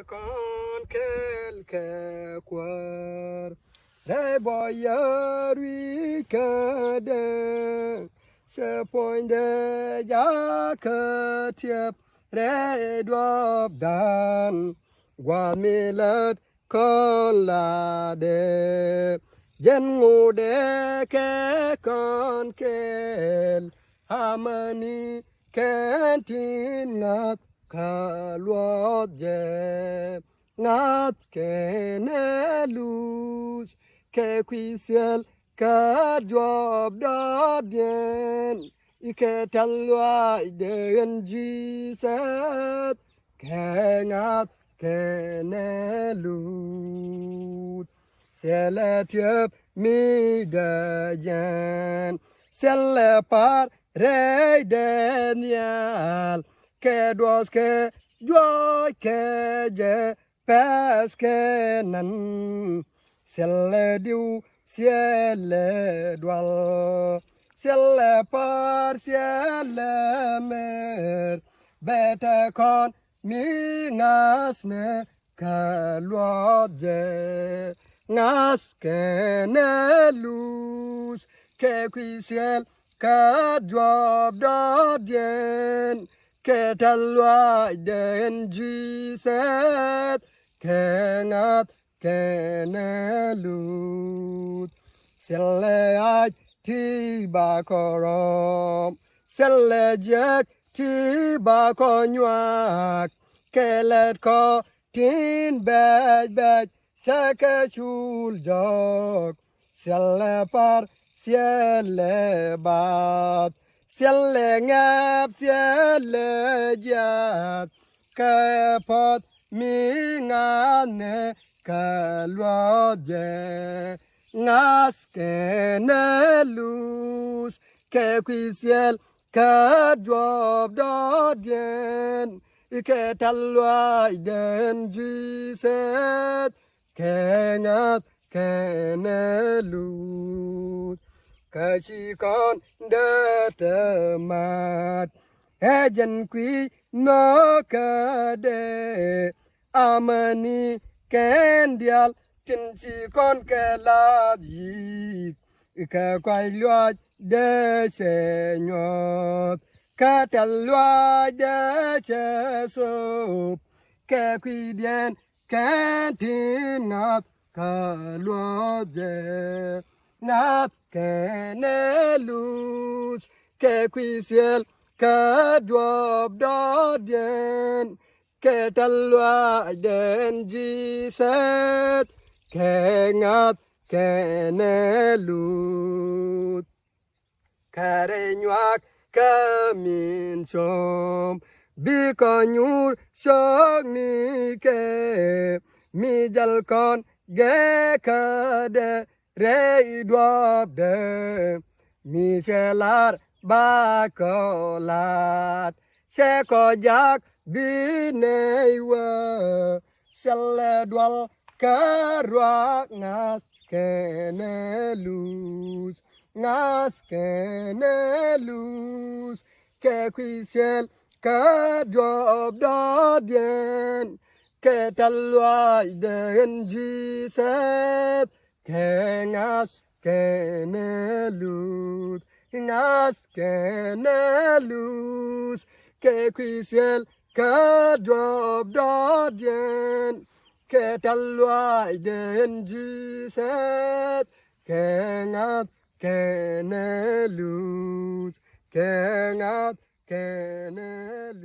con quelque quar Re boyer we kade Se point de jaketiep Re drop down Gwa milet con la de Dân ngô de ke con kel Harmony canteen ngap ka luot je ngap ke ne lose ke quisiel ka job dodien ike talwa den Jesus ke ngap ke ne lose seletiep mi de jen selepar Rey Daniel, que dos que yo que je pes que nan, ciel diu ciel dual, ciel par ciel mer, bete con mi nasne que lo je, nas que ne luz, que quisiel Ka job dodien ke talwa den Jesus ke ngat ke nelut sele ai ti ba korom sele jek ti ba konyak ke let ko tin bej seke chul jok sele par Ciel bat, ciel ngap, ciel jat, ke pot mi ngane ke loje, ngas ke ne luz, ke quisiel ke job dodien, ke talwa den jiset, ke ngat ke ne luz. Kasi con đơ tờ mạt Hê dân quý nó cơ đề Amani kén đial Chân chỉ con kê la dịp Kê quay loa đê xe nhọt Kê tèl loa đê xe sụp Kê quý điên kén thiên ngọt Kê loa dê Nap ke ne luz ke quisiel ke drop dodien ke talwa den jiset ke ngap ke ne luz kare nyak ke min som bi konyur sok ni ke mi jal kon ge ke de Rey drop de miselar bakolat se ko jak binewa sel dual karuak ngas kene luz ke quisiel ka drop dodien ke talwa den jiset Kengas kenelut, kengas kenelus, ke quisiel ke drop dodien, ke talwa den jiset, kengat kenelus, kengat kenelus.